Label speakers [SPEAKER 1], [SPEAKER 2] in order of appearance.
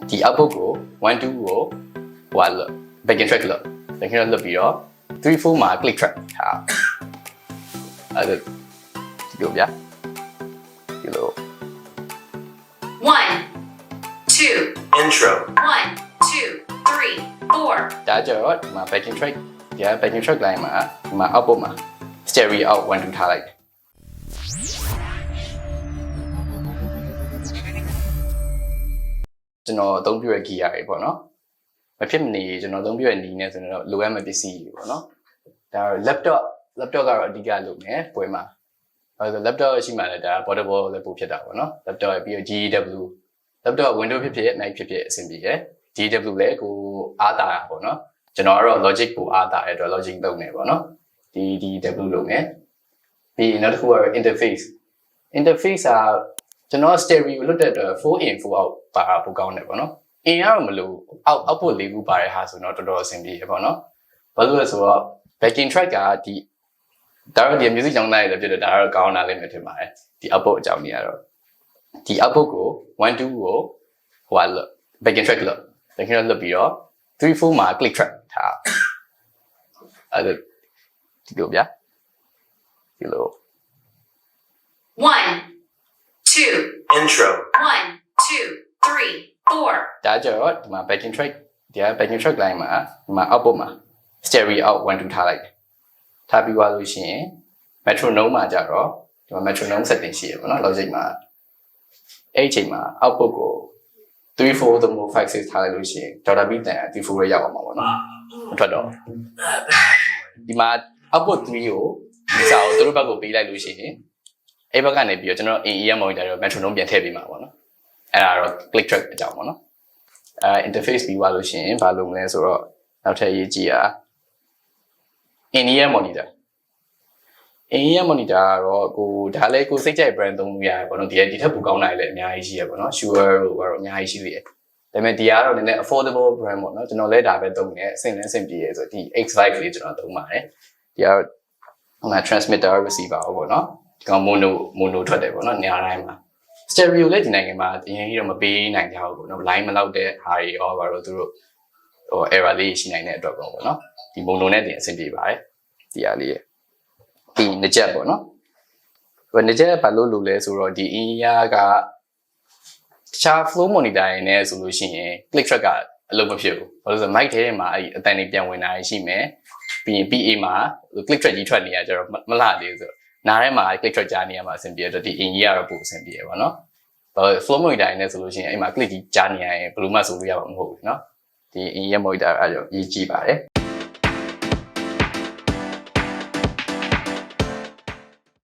[SPEAKER 1] ဒီ output ကို1 2ကိုဟိုက backing track လို့ backing track လုပ်ပြီးတော့3 4မှာ click track ဟာအဲ့ဒါဒီလိုဗျာဒီလို
[SPEAKER 2] 1 2
[SPEAKER 3] intro
[SPEAKER 2] 1 2 3 4
[SPEAKER 1] ဒါကြတော့ဒီမှာ backing track ဒီ backing track line မှာဒီမှာ output မှာ stereo out 1 2ထားလိုက်တယ်ကျွန်တော်အသုံးပြုရ gear တွေပေါ့နော်မဖြစ်မနေကျွန်တော်အသုံးပြုရနေနေဆိုတော့လိုအပ်မဲ့ပစ္စည်းတွေပေါ့နော်ဒါတော့ laptop ကတော့အဓိကလုပ်မယ်ပွဲမှာအဲဆို laptop ရှိမှလည်းဒါ portable လည်းပို့ဖြစ်တာပေါ့နော် laptop ပြီးတော့ GEW laptop window ဖြစ်ဖြစ် Mac ဖြစ်ဖြစ်အဆင်ပြေတယ် GEW လည်းကိုအားတာပေါ့နော်ကျွန်တော်ကတော့ logic ကိုအားတာတဲ့အတွက် logic လုပ်နေပေါ့နော်ဒီ GEW လုပ်မယ်ပြီးနောက်တစ်ခုကတော့ interface ကကျွန်တော် stereo လွတ်တဲ့အတွက် 4 in 4 out ပါတာပိုကောင်းတယ်ပေါ့နော် in ကတော့မလို့ output ၄ခုပါတဲ့ဟာဆိုတော့တော်တော်အဆင်ပြေတယ်ပေါ့နော်ဘာလို့လဲဆိုတော့ backing track ကဒီဒါတော့ဒီ music ကြောင်းသားရလည်းဖြစ်တယ်ဒါတော့ကောင်းတာလေးပဲထင်ပါတယ်ဒီ output အကြောင်းကြီးကတော့ဒီ output ကို1 2ကိုဟိုက backing track လို့ backing track လုပ်ပြီးတော့3 4မှာ click track ထားအဲ့ဒါဒီလိုဗျာဒီလို
[SPEAKER 2] 1 2
[SPEAKER 3] intro
[SPEAKER 2] 1 2 3 4
[SPEAKER 1] ဒါကြတော့ဒီမှာ backing track ဒီ backing track line မှာဒီမှာ output မှာ stereo out 1 2ထားလိုက်တယ်ထားပြီးသွားလို့ရှိရင် metronome မှာကြတော့ဒီမှာ metronome setting ရှိရပါတော့ logic မှာအဲ့အချိန်မှာ output ကို3 4 သို့မဟုတ်5 6ထားလိုက်လို့ရှိရင် delta beat တန်3 4ရရောက်အောင်ပါပေါ့နော်မထွက်တော့ဒီမှာ output 3ကိုဒီစာကိုသူတို့ဘက်ကိုပေးလိုက်လို့ရှိရင်အဲ့ဘက်ကနေပြီးတော့ကျွန်တော် AEM monitor ရော metronome ပြန်ထည့်ပေးမှာပေါ့နော်အဲ့ဒါတော့ click track အကြောင်းပေါ့နော်interface ပြီးသွားလို့ရှိရင်ဘာလုပ်မလဲဆိုတော့နောက်ထပ်ရေးကြည့်ရin-ear monitor in-ear monitor ကတော့ကိုဒါလည်းကိုစိတ်ကြိုက် brand သုံးလို့ရတယ်ပေါ့နော်ဒီထက်ပိုကောင်းတာလည်းအများကြီးရှိရပေါ့နော် Shure တို့ကတော့အများကြီးရှိသေးတယ်ဒါပေမဲ့ဒီကတော့နည်းနည်း affordable brand ပေါ့နော်ကျွန်တော်လည်းဒါပဲသုံးနေအဆင့်လည်းအဆင့်ပြေရဆိုဒီ X5 လေးကျွန်တော်သုံးပါတယ်ဒီကတော့ဟိုမှာ transmitter receiver ပေါ့နော်ဒီကောင် mono ထွက်တယ်ပေါ့နော်နေရာတိုင်းမှာ stereo လည်းဒီနိုင်ငံမှာအရင်ကြီးတော့မပေးနိုင်ကြဘူးပေါ့နော် line မလောက်တဲ့ဟာတွေရောဘာလို့သူတို့ဟို error လေးရှိနိုင်တဲ့အတွက်ပေါ့နော်ဒီ mono နဲ့တင်အဆင်ပြေပါတယ်ဒီအားလေးရဲ့ဒီနှစ်ချက်ပေါ့နော်ဟိုနှစ်ချက်ဘာလို့လို့လဲဆိုတော့ဒီ in-ear ကတခြား flow monitor တွေနဲ့ဆိုလို့ရှိရင် click track ကအလုပ်မဖြစ်ဘူးဘာလို့ဆိုတော့ mic ထဲမှာအဲ့အတန်တွေပြန်ဝင်တာရှိမယ်ပြီးရင် PA မှာ click track ကြီးထွက်နေရကြတော့မလှသေးဘူးဆိုတော့နားထဲမှာ click track ကြားနေရမှာအဆင်ပြေတော့ဒီ in-ear ကတော့ပိုအဆင်ပြေရပါတော့flow monitor နဲ့ဆိုလို့ရှိရင်အဲ့မှာ click ကြီးကြားနေရရင်ဘယ်လိုမှဆိုလို့ရမှာမဟုတ်ဘူးเนาะဒီ in-ear monitor အဲ့ဒါရေးကြည့်ပါတယ်